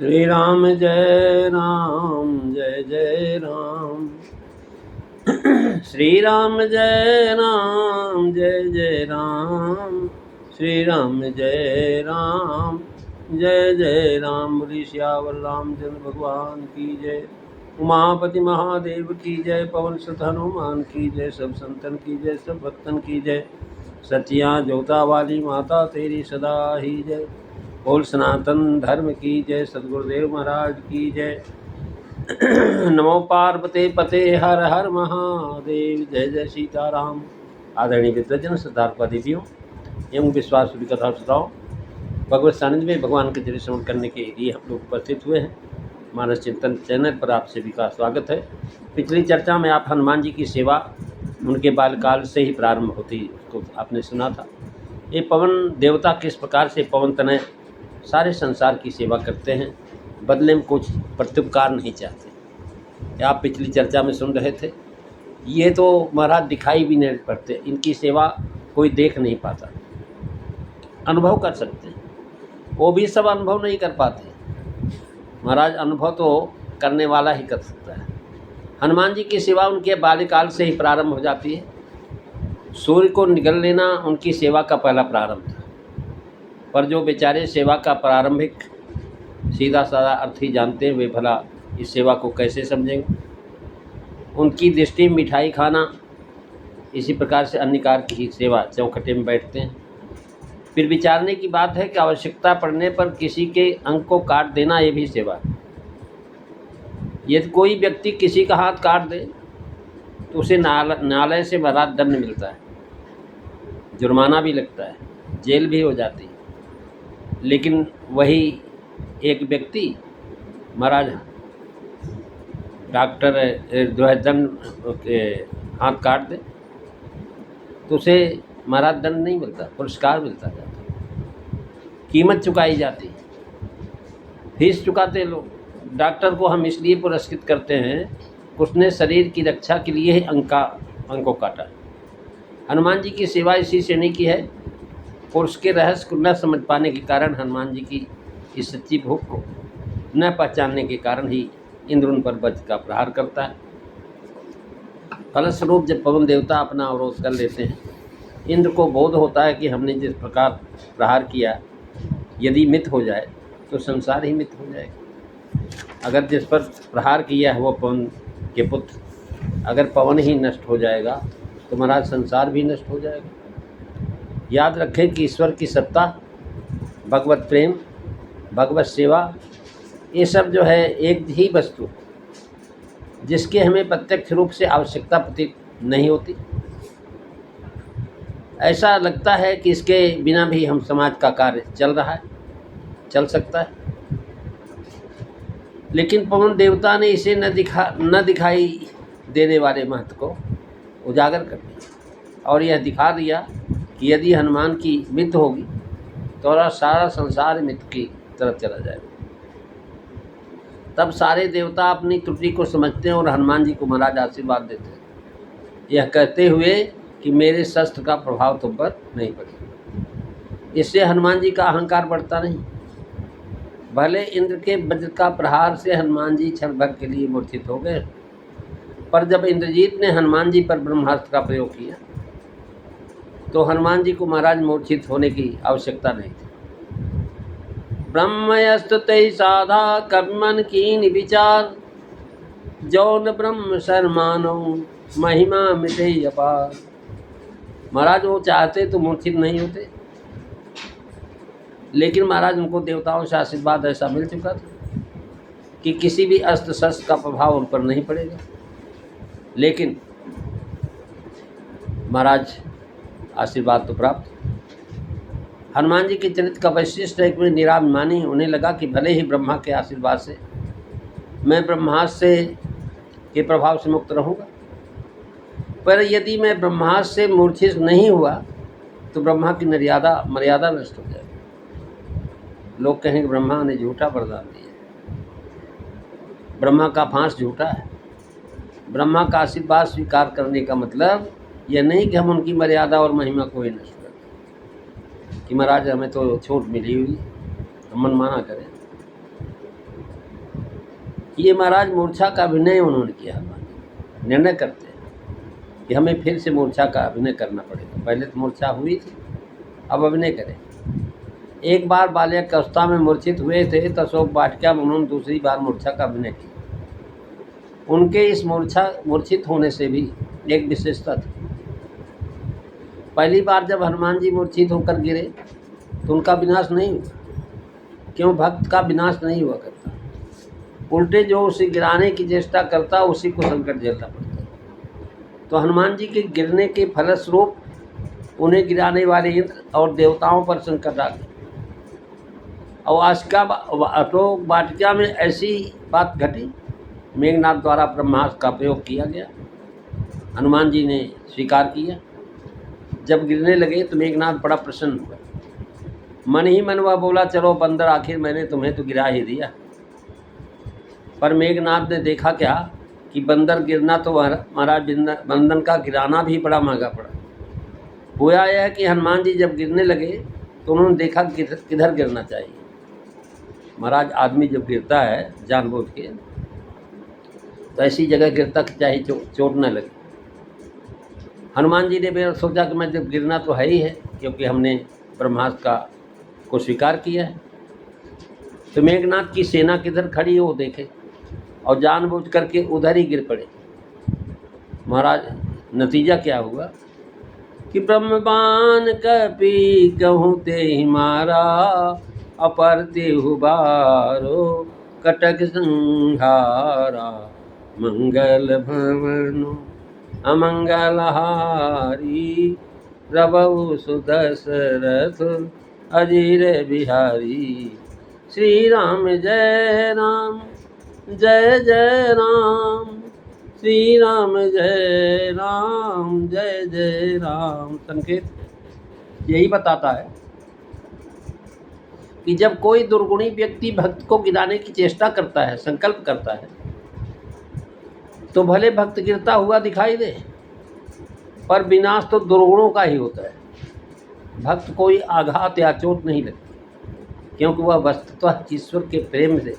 श्री राम जय राम जय जय राम। श्री राम जय राम जय जय राम। श्री राम जय राम जय जय राम। बोलिए सियावर रामचंद्र भगवान की जय। उमापति महादेव की जय। पवन सुत हनुमान की जय। सब संतन की जय, सब भक्तन की जय। सचिया जोता वाली माता तेरी सदा ही जय। बोल सनातन धर्म की जय। सद्गुरुदेव महाराज की जय। नमो पार्वते पते हर हर महादेव। जय जय सीताराम। आदरणीय विद्वजन, श्रद्धालु देवियों एवं विश्वास कथा श्रोताओं, भगवत सानिध्य में भगवान के चरित्र श्रवण करने के लिए हम लोग उपस्थित हुए हैं। मानस चिंतन चैनल पर आप सभी का स्वागत है। पिछली चर्चा में आप हनुमान जी की सेवा उनके बालकाल से ही प्रारंभ होती उसको आपने सुना था। ये पवन देवता किस प्रकार से पवन तनय सारे संसार की सेवा करते हैं, बदले में कुछ प्रत्युपकार नहीं चाहते। आप पिछली चर्चा में सुन रहे थे। ये तो महाराज दिखाई भी नहीं पड़ते, इनकी सेवा कोई देख नहीं पाता, अनुभव कर सकते हैं, वो भी सब अनुभव नहीं कर पाते महाराज। अनुभव तो करने वाला ही कर सकता है। हनुमान जी की सेवा उनके बाल्यकाल से ही प्रारंभ हो जाती है। सूर्य को निगल लेना उनकी सेवा का पहला प्रारंभ था, पर जो बेचारे सेवा का प्रारंभिक सीधा साधा अर्थ ही जानते हैं, वे भला इस सेवा को कैसे समझेंगे। उनकी दृष्टि मिठाई खाना, इसी प्रकार से अन्य कार्य की सेवा चौखटे में बैठते हैं। फिर विचारने की बात है कि आवश्यकता पड़ने पर किसी के अंग को काट देना ये भी सेवा है। यदि कोई व्यक्ति किसी का हाथ काट दे तो उसे न्यायालय से बड़ा दंड मिलता है, जुर्माना भी लगता है, जेल भी हो जाती है। लेकिन वही एक व्यक्ति महाराज डॉक्टर जो है दंड हाथ काट दे तो उसे महाराज दंड नहीं मिलता, पुरस्कार मिलता जाता, कीमत चुकाई जाती, फीस चुकाते लोग। डॉक्टर को हम इसलिए पुरस्कृत करते हैं, उसने शरीर की रक्षा के लिए ही अंग को काटा। हनुमान जी की सेवा इसी श्रेणी की है। पुरुष के रहस्य को न समझ पाने के कारण, हनुमान जी की इस सच्ची भूख को न पहचानने के कारण ही इंद्र उन पर वज्र का प्रहार करता है। फलस्वरूप जब पवन देवता अपना अवरोध कर लेते हैं, इंद्र को बोध होता है कि हमने जिस प्रकार प्रहार किया, यदि मित हो जाए तो संसार ही मित हो जाएगा। अगर जिस पर प्रहार किया है वो पवन के पुत्र, अगर पवन ही नष्ट हो जाएगा तो महाराज संसार भी नष्ट हो जाएगा। याद रखें कि ईश्वर की सत्ता, भगवत प्रेम, भगवत सेवा, ये सब जो है एक ही वस्तु जिसके हमें प्रत्यक्ष रूप से आवश्यकता प्रतीत नहीं होती। ऐसा लगता है कि इसके बिना भी हम समाज का कार्य चल रहा है, चल सकता है। लेकिन पवन देवता ने इसे न दिखाई देने वाले महत्व को उजागर कर दिया और यह दिखा दिया कि यदि हनुमान की मृत्यु होगी तो सारा संसार मृत्यु की तरफ चला जाएगा। तब सारे देवता अपनी त्रुटि को समझते हैं और हनुमान जी को महाराज आशीर्वाद देते हैं, यह कहते हुए कि मेरे शस्त्र का प्रभाव तुम पर नहीं पड़ेगा। इससे हनुमान जी का अहंकार बढ़ता नहीं। भले इंद्र के वज्र का प्रहार से हनुमान जी क्षण भर के लिए मूर्छित हो गए, पर जब इंद्रजीत ने हनुमान जी पर ब्रह्मास्त्र का प्रयोग किया तो हनुमान जी को महाराज मूर्छित होने की आवश्यकता नहीं थी। ब्रह्मयस्तु तै साधा कविमन कीन विचार, जौन ब्रह्म शर्मानो महिमा मिटे अपार। महाराज वो चाहते तो मूर्छित नहीं होते, लेकिन महाराज उनको देवताओं से आशीर्वाद ऐसा मिल चुका था कि किसी भी अस्त्र शस्त्र का प्रभाव उन पर नहीं पड़ेगा। लेकिन महाराज आशीर्वाद तो प्राप्त। हनुमान जी के चरित्र का वैशिष्ट है कि निराभिमानी। उन्हें लगा कि भले ही ब्रह्मा के आशीर्वाद से मैं ब्रह्मास्त्र के प्रभाव से मुक्त रहूँगा, पर यदि मैं ब्रह्मास्त्र से मूर्छित नहीं हुआ तो ब्रह्मा की मर्यादा नष्ट हो जाएगी। लोग कहेंगे ब्रह्मा ने झूठा वरदान दिया। ब्रह्मा का फांस झूठा है। ब्रह्मा का आशीर्वाद स्वीकार करने का मतलब यह नहीं कि हम उनकी मर्यादा और महिमा को ही नष्ट करें कि महाराज हमें तो छूट मिली हुई, हम मनमाना करें। ये महाराज मूर्छा का अभिनय उन्होंने किया। हनुमान निर्णय करते हैं कि हमें फिर से मूर्छा का अभिनय करना पड़ेगा। पहले तो मूर्छा हुई थी, अब अभिनय करें। एक बार बाल्यक अवस्था में मूर्छित हुए थे तो अशोक वाटिका में उन्होंने दूसरी बार मूर्छा का अभिनय किया। उनके इस मूर्छित होने से भी एक विशेषता थी। पहली बार जब हनुमान जी मूर्छित होकर गिरे तो उनका विनाश नहीं हुआ। क्यों? भक्त का विनाश नहीं हुआ करता, उल्टे जो उसे गिराने की चेष्टा करता उसी को संकट झेलना पड़ता। तो हनुमान जी के गिरने के फलस्वरूप उन्हें गिराने वाले इंद्र और देवताओं पर संकट आ गया। और अशोक वाटिका में ऐसी बात घटी, मेघनाथ द्वारा ब्रह्मास्त्र का प्रयोग किया गया। हनुमान जी ने स्वीकार किया। जब गिरने लगे तो मेघनाथ बड़ा प्रसन्न हुआ। मन ही मन वह बोला, चलो बंदर, आखिर मैंने तुम्हें तो गिरा ही दिया। पर मेघनाथ ने देखा क्या कि बंदर गिरना तो महाराज बंदन का गिराना भी बड़ा महंगा पड़ा। हुआ यह कि हनुमान जी जब गिरने लगे तो उन्होंने देखा किधर गिरना चाहिए। महाराज आदमी जब गिरता है जानबूझ के तो ऐसी जगह गिरता कि चाहे चोट न लगे। हनुमान जी ने फिर सोचा कि मैं जब गिरना तो है ही है, क्योंकि हमने ब्रह्मास्त्र को स्वीकार किया है। तो मेघनाथ की सेना किधर खड़ी है वो देखे और जानबूझ करके उधर ही गिर पड़े। महाराज नतीजा क्या हुआ कि ब्रह्मबान कपि कहूँ ते ही मारा, अपर तेहु बारो कटक संहारा, मंगल भवनो अमंगलहारी, प्रभु सुदशरथ अजीर बिहारी। श्री राम जय राम जय जय राम, श्री राम जय राम जय जय राम। संकेत यही बताता है कि जब कोई दुर्गुणी व्यक्ति भक्त को गिराने की चेष्टा करता है, संकल्प करता है, तो भले भक्त गिरता हुआ दिखाई दे, पर विनाश तो दुर्गुणों का ही होता है। भक्त कोई आघात या चोट नहीं लगती, क्योंकि वह वस्तुतः ईश्वर के प्रेम से,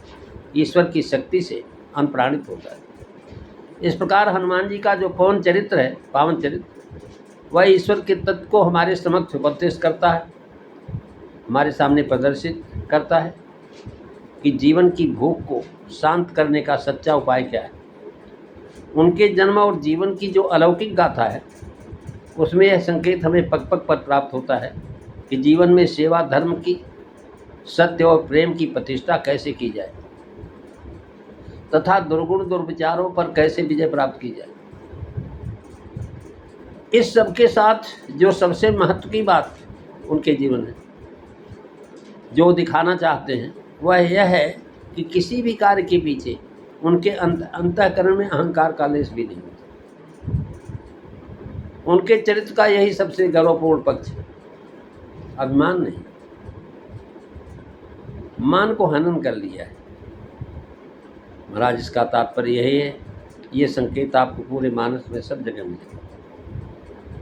ईश्वर की शक्ति से अनुप्राणित होता है। इस प्रकार हनुमान जी का जो पावन चरित्र है, वह ईश्वर के तत्व को हमारे समक्ष उपदेश करता है, हमारे सामने प्रदर्शित करता है कि जीवन की भूख को शांत करने का सच्चा उपाय क्या है। उनके जन्म और जीवन की जो अलौकिक गाथा है उसमें यह संकेत हमें पग पग पर प्राप्त होता है कि जीवन में सेवा, धर्म की, सत्य और प्रेम की प्रतिष्ठा कैसे की जाए तथा दुर्गुण दुर्विचारों पर कैसे विजय प्राप्त की जाए। इस सब के साथ जो सबसे महत्व की बात उनके जीवन में जो दिखाना चाहते हैं वह यह है कि किसी भी कार्य के पीछे उनके अंतःकरण में अहंकार का लेश भी नहीं होता। उनके चरित्र का यही सबसे गौरवपूर्ण पक्ष है, अभिमान नहीं। मान को हनन कर लिया है। महाराज इसका तात्पर्य यही है। ये संकेत आपको पूरे मानस में सब जगह मिलेगा।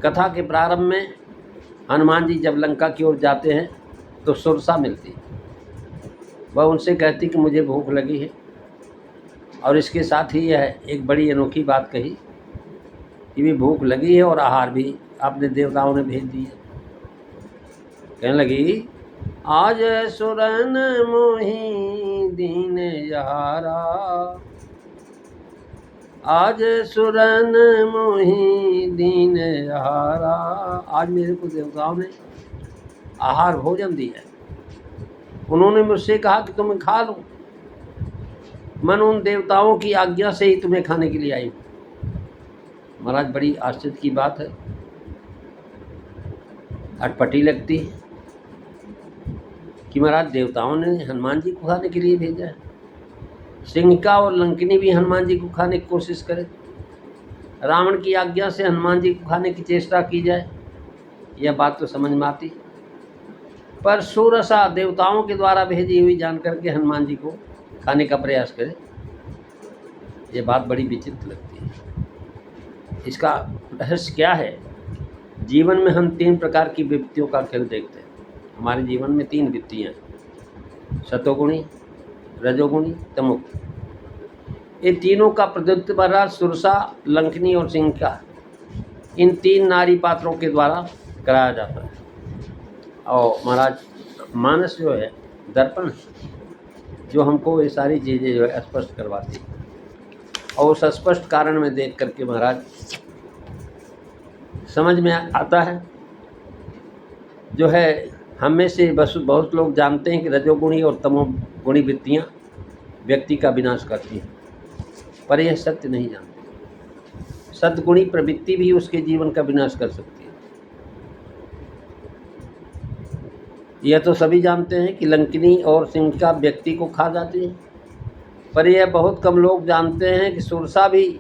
कथा के प्रारंभ में हनुमान जी जब लंका की ओर जाते हैं तो सुरसा मिलती, वह उनसे कहती कि मुझे भूख लगी है, और इसके साथ ही यह एक बड़ी अनोखी बात कही कि भी भूख लगी है और आहार भी आपने देवताओं ने भेज दिया। कहने लगी, आज सुरन मोहि दीन यारा, आज सुरन मोहि दीन यारा। आज मेरे को देवताओं ने आहार भोजन दिया है। उन्होंने मुझसे कहा कि तुम्हें खा लो। मन उन देवताओं की आज्ञा से ही तुम्हें खाने के लिए आई। महाराज बड़ी आश्चर्य की बात है, अटपटी लगती है कि महाराज देवताओं ने हनुमान जी को खाने के लिए भेजा है। सिंहिका और लंकिनी भी हनुमान जी को खाने की कोशिश करे, रावण की आज्ञा से हनुमान जी को खाने की चेष्टा की जाए, यह बात तो समझ में आती। पर सुरसा देवताओं के द्वारा भेजी हुई जानकर के हनुमान जी को खाने का प्रयास करे, ये बात बड़ी विचित्र लगती है। इसका रहस्य क्या है? जीवन में हम 3 प्रकार की विपत्तियों का खेल देखते हैं। हमारे जीवन में 3 विपत्तियाँ हैं, सतोगुणी, रजोगुणी, तमोगुणी। ये तीनों का प्रतिनिधित्व महाराज सुरसा, लंकनी और सिंहिका, इन 3 नारी पात्रों के द्वारा कराया जाता है। और महाराज मानस जो है दर्पण, जो हमको ये सारी चीज़ें जो है स्पष्ट करवाती है, और उस स्पष्ट कारण में देख करके महाराज समझ में आता है। जो है हम में से बस बहुत लोग जानते हैं कि रजोगुणी और तमोगुणी वृत्तियाँ व्यक्ति का विनाश करती हैं, पर यह सत्य नहीं जानते। सद्गुणी प्रवृत्ति भी उसके जीवन का विनाश कर सकती है। यह तो सभी जानते हैं कि लंकिनी और सिंहिका व्यक्ति को खा जाती है, पर यह बहुत कम लोग जानते हैं कि सुरसा भी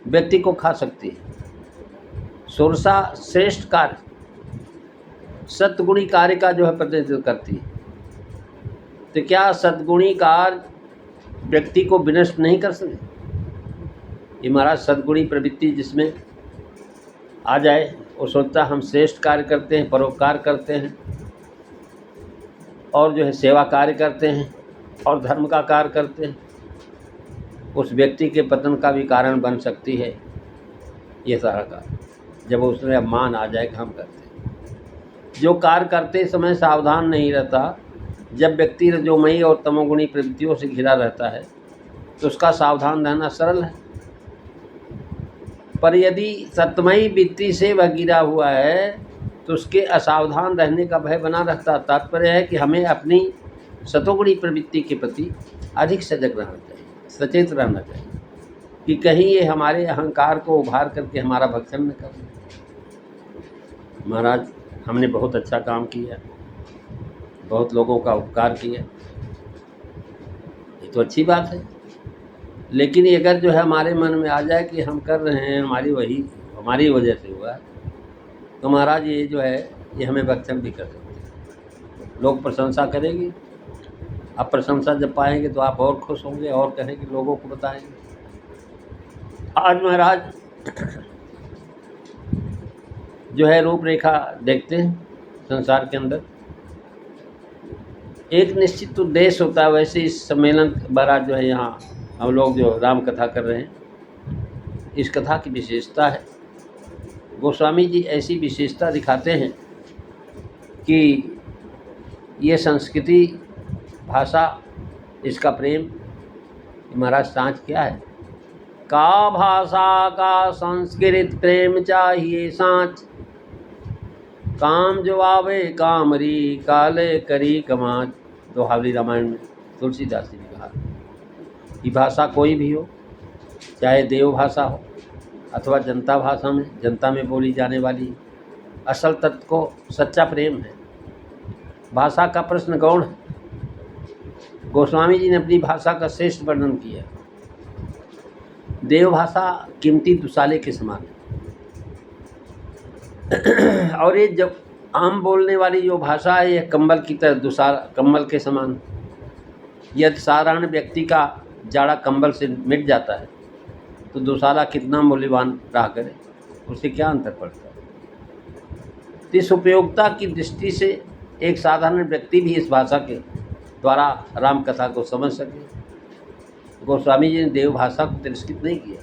व्यक्ति को खा सकती है। सुरसा श्रेष्ठ कार्य, सद्गुणी कार्य का जो है प्रतिनिधित्व करती है। तो क्या सद्गुणी कार्य व्यक्ति को विनष्ट नहीं कर सके? ये महाराज सद्गुणी प्रवृत्ति जिसमें आ जाए, वो सोचता हम श्रेष्ठ कार्य करते हैं, परोपकार करते हैं, और जो है सेवा कार्य करते हैं, और धर्म का कार्य करते हैं, उस व्यक्ति के पतन का भी कारण बन सकती है ये सारा कार्य, जब उसमें मान आ जाए कि हम करते हैं। जो कार्य करते समय सावधान नहीं रहता, जब व्यक्ति रजोमयी और तमोगुणी प्रवृत्तियों से घिरा रहता है तो उसका सावधान रहना सरल है, पर यदि सत्मयी वृत्ति से वह घिरा हुआ है तो उसके असावधान रहने का भय बना रहता। तात्पर्य है कि हमें अपनी सतोगुणी प्रवृत्ति के प्रति अधिक सजग रहना चाहिए, सचेत रहना चाहिए कि कहीं ये हमारे अहंकार को उभार करके हमारा भक्षण न कर। महाराज हमने बहुत अच्छा काम किया, बहुत लोगों का उपकार किया, ये तो अच्छी बात है, लेकिन ये अगर जो है हमारे मन में आ जाए कि हम कर रहे हैं हमारी वजह से हुआ, तो महाराज ये जो है ये हमें भक्षण भी कर सकते हैं। लोग प्रशंसा करेंगे, अब प्रशंसा जब पाएंगे तो आप और खुश होंगे और कहेंगे, लोगों को बताएंगे। आज महाराज जो है रूपरेखा देखते हैं संसार के अंदर, एक निश्चित उद्देश्य होता है। वैसे इस सम्मेलन महाराज जो है यहाँ हम लोग जो राम कथा कर रहे हैं, इस कथा की विशेषता है, गोस्वामी जी ऐसी विशेषता दिखाते हैं कि ये संस्कृति, भाषा, इसका प्रेम, महाराज सांच क्या है? का भाषा का संस्कृत प्रेम चाहिए सांच, काम जवाबे कामरी काले करी कमाच। दोहावली रामायण में तुलसीदास जी ने कहा कि भाषा कोई भी हो, चाहे देव भाषा हो अथवा जनता भाषा में, जनता में बोली जाने वाली, असल तत्व को सच्चा प्रेम है। भाषा का प्रश्न गौण है। गोस्वामी जी ने अपनी भाषा का श्रेष्ठ वर्णन किया। देव भाषा कीमती दुसाले के समान है, और ये जब आम बोलने वाली जो भाषा है, यह कंबल की तरह कंबल के समान। यदि साधारण व्यक्ति का जाड़ा कंबल से मिट जाता है तो दुसाला कितना मूल्यवान रहा करे, उससे क्या अंतर पड़ता है। इस उपयोगिता की दृष्टि से एक साधारण व्यक्ति भी इस भाषा के द्वारा राम कथा को समझ सके। गोस्वामी जी ने देव भाषा को तिरस्कृत नहीं किया,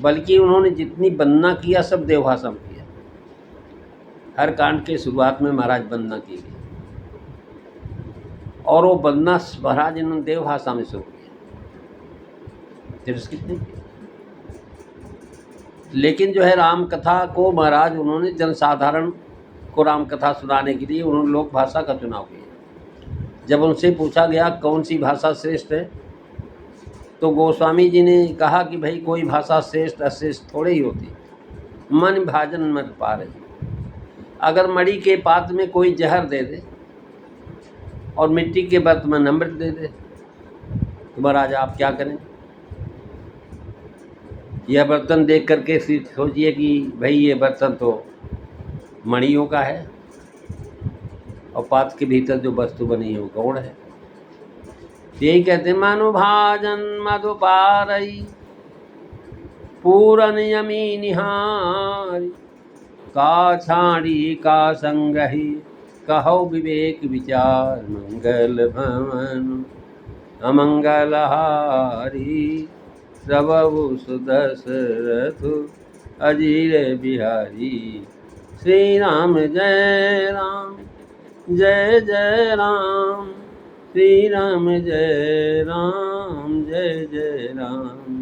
बल्कि उन्होंने जितनी वंदना किया सब देव भाषा में किया। हर कांड के शुरुआत में महाराज वंदना की गई, और वो वंदना महाराज इन्होंने देव भाषा में शुरू किया, तिरस्कृत नहीं किया। लेकिन जो है राम कथा को महाराज उन्होंने जनसाधारण को राम कथा सुनाने के लिए उन्होंने लोक भाषा का चुनाव किया। जब उनसे पूछा गया कौन सी भाषा श्रेष्ठ है, तो गोस्वामी जी ने कहा कि भाई कोई भाषा श्रेष्ठ अश्रेष्ठ थोड़े ही होती, मन भाजन मत पा रही। अगर मणि के पात्र में कोई जहर दे दे और मिट्टी के बर्तन में अमृत दे दे तो महाराज आप क्या करें? यह बर्तन देख करके सोचिए कि भाई ये बर्तन तो मणियों का है, और पात्र के भीतर जो वस्तु बनी है वो गौण है। यही कहते मनु भाजन मधुपारई पूरन यमी निहारी, का छाड़ी का संगही कहो विवेक विचार, मंगल भवन अमंगलहारी रवौ सुदशरथ अजीर बिहारी। श्री राम जय राम जय जय राम, श्री राम जय राम जय जय राम।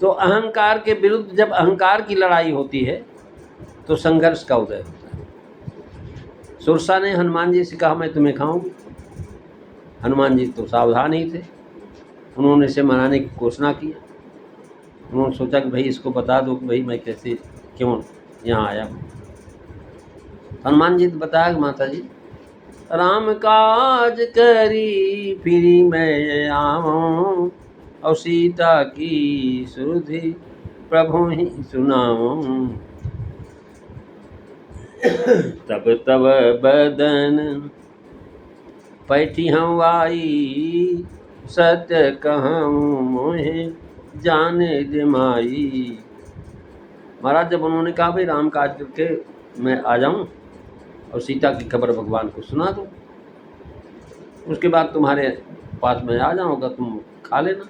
तो अहंकार के विरुद्ध जब अहंकार की लड़ाई होती है तो संघर्ष का उदय होता है। सुरसा ने हनुमान जी से कहा मैं तुम्हें खाऊंगी। हनुमान जी तो सावधान ही थे, उन्होंने इसे मनाने की घोषणा की। उन्होंने सोचा कि भाई इसको बता दो कि भाई मैं कैसे क्यों यहाँ आया हूँ। हनुमान जी ने बताया कि माता जी राम काज करी फिरी मैं आवूं, और सीता की सुधि प्रभु ही सुनाऊं। तब तब बदन पैठी हम आई, सत्य कहूँ मोहे जाने दिमाई। महाराज जब उन्होंने कहा भाई राम काज करके मैं आ जाऊं और सीता की खबर भगवान को सुना दूं, उसके बाद तुम्हारे पास मैं आ जाऊंगा, तुम खा लेना,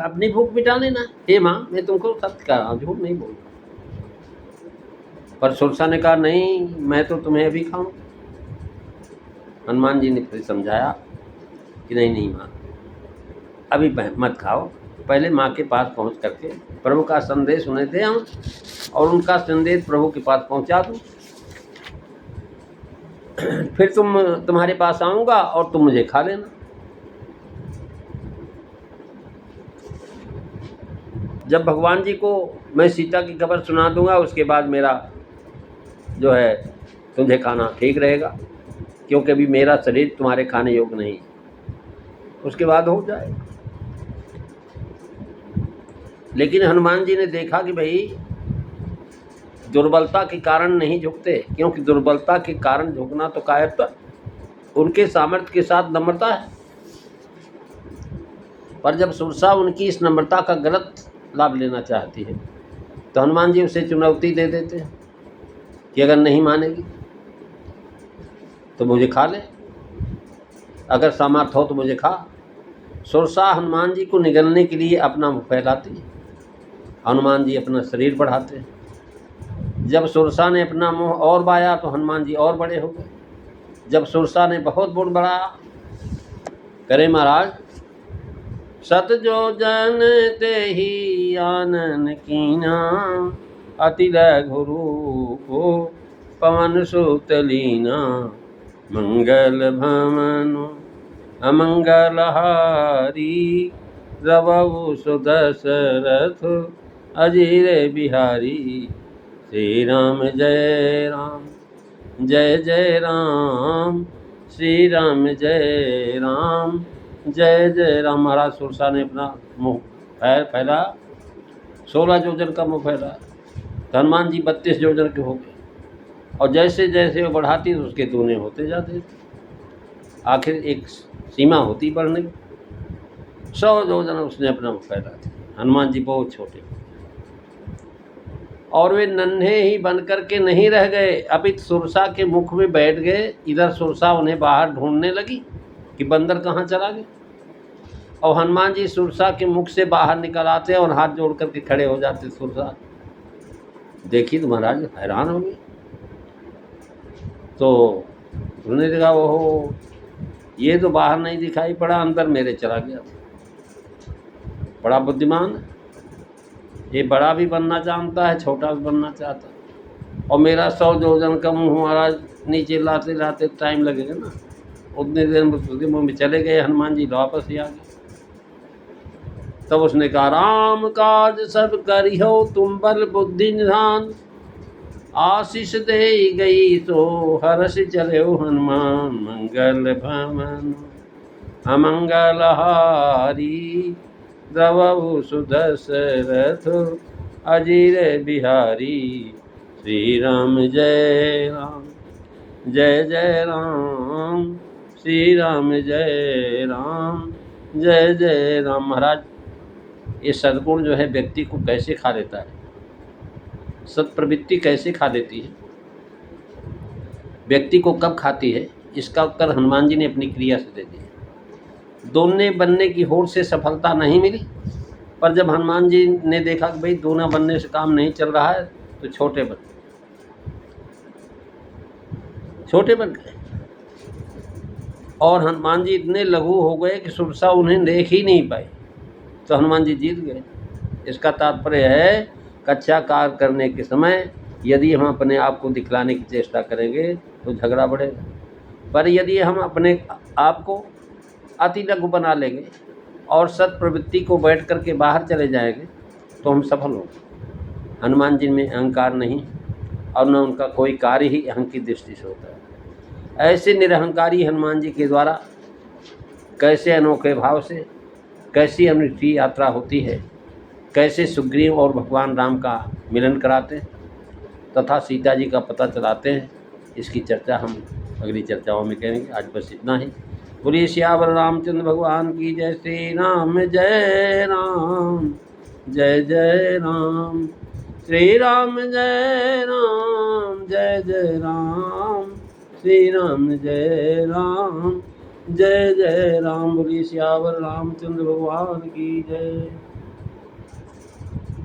अपनी भूख मिटा लेना। हे माँ मैं तुमको सत्य कह रहा हूँ, झूठ नहीं बोल। पर सुरसा ने कहा नहीं मैं तो तुम्हें अभी खाऊं। हनुमान जी ने फिर समझाया कि नहीं नहीं माँ अभी मत खाओ, पहले माँ के पास पहुँच करके प्रभु का संदेश उन्हें दे आऊँ और उनका संदेश प्रभु के पास पहुँचा दूँ, फिर तुम्हारे पास आऊँगा और तुम मुझे खा लेना। जब भगवान जी को मैं सीता की खबर सुना दूंगा उसके बाद मेरा जो है तुझे खाना ठीक रहेगा, क्योंकि अभी मेरा शरीर तुम्हारे खाने योग्य नहीं, उसके बाद हो जाए। लेकिन हनुमान जी ने देखा कि भाई दुर्बलता के कारण नहीं झुकते, क्योंकि दुर्बलता के कारण झुकना तो कायरता, उनके सामर्थ्य के साथ नम्रता है। पर जब सुरसा उनकी इस नम्रता का गलत लाभ लेना चाहती है तो हनुमान जी उसे चुनौती दे देते हैं कि अगर नहीं मानेगी तो मुझे खा ले, अगर सामर्थ्य हो तो मुझे खा। सुरसा हनुमान जी को निगलने के लिए अपना मुख फैलाती है, हनुमान जी अपना शरीर बढ़ाते हैं। जब सुरसा ने अपना मुंह और बाया तो हनुमान जी और बड़े हो गए। जब सुरसा ने बहुत मुंह बढ़ाया, करे महाराज सत जो जन ते ही आनन कीना, अति लघु को पवन सुत लीना। मंगल भमनु अमंगलहारी, रवौ सुदशरथ अजीर बिहारी। श्री राम जय राम जय जय राम, श्री राम जय राम जय जय राम। महाराज सुरसा ने अपना मुँह फैला, 16 योजन का मुँह फैला। हनुमान जी 32 योजन के हो गए, और जैसे जैसे वो बढ़ाती तो उसके दूने होते जाते थे। आखिर एक सीमा होती बढ़ने की, 100 योजन उसने अपना मुँह फैला दिया। हनुमान जी बहुत छोटे, और वे नन्हे ही बन करके नहीं रह गए, अपित सुरसा के मुख में बैठ गए। इधर सुरसा उन्हें बाहर ढूंढने लगी कि बंदर कहाँ चला गया, और हनुमान जी सुरसा के मुख से बाहर निकल आते और हाथ जोड़ करके खड़े हो जाते। सुरसा देखी तो महाराज हैरान हो गई, तो उन्होंने देखा ओहो ये तो बाहर नहीं दिखाई पड़ा, अंदर मेरे चला गया। बड़ा बुद्धिमान है ये, बड़ा भी बनना जानता है, छोटा भी बनना चाहता है। और मेरा 100 योजन का मुँह महाराज नीचे लाते लाते टाइम लगेगा ना, उतने देर में चले गए हनुमान जी, वापस ही आ गए। तब उसने कहा राम काज सब करियो तुम बल बुद्धि निधान, आशीष दे गई तो हर्ष चले हनुमान। मंगल भवन अमंगलहारी, रवौ सुदशरथ अजीर बिहारी। श्री राम जय राम जय जय राम, श्री राम जय राम जय जय राम। महाराज ये सद्गुण जो है व्यक्ति को कैसे खा लेता है, सत्प्रवृत्ति कैसे खा लेती है, व्यक्ति को कब खाती है इसका उत्तर हनुमान जी ने अपनी क्रिया से दे दिया। दोने बनने की होड़ से सफलता नहीं मिली, पर जब हनुमान जी ने देखा कि भाई दोना बनने से काम नहीं चल रहा है, तो छोटे बन गए। और हनुमान जी इतने लघु हो गए कि सुरसा उन्हें देख ही नहीं पाई, तो हनुमान जी जीत गए। इसका तात्पर्य है, कच्चा कार्य करने के समय यदि हम अपने आप को दिखलाने की चेष्टा करेंगे तो झगड़ा बढ़ेगा, पर यदि हम अपने आप को अति लघु बना लेंगे और सत प्रवृत्ति को बैठ करके बाहर चले जाएंगे तो हम सफल होंगे। हनुमान जी में अहंकार नहीं, और न उनका कोई कार्य ही अहं की दृष्टि से होता है। ऐसे निरहंकारी हनुमान जी के द्वारा कैसे अनोखे भाव से कैसी अनूठी यात्रा होती है, कैसे सुग्रीव और भगवान राम का मिलन कराते हैं तथा सीता जी का पता चलाते हैं, इसकी चर्चा हम अगली चर्चाओं में करेंगे। आज बस इतना ही। बोलिए सियावर रामचंद्र भगवान की जय। श्री राम जय राम, जय जय राम। श्री राम जय राम, जय जय राम। श्री राम जय राम, जय जय राम। बोलिए सियावर रामचंद्र भगवान की जय।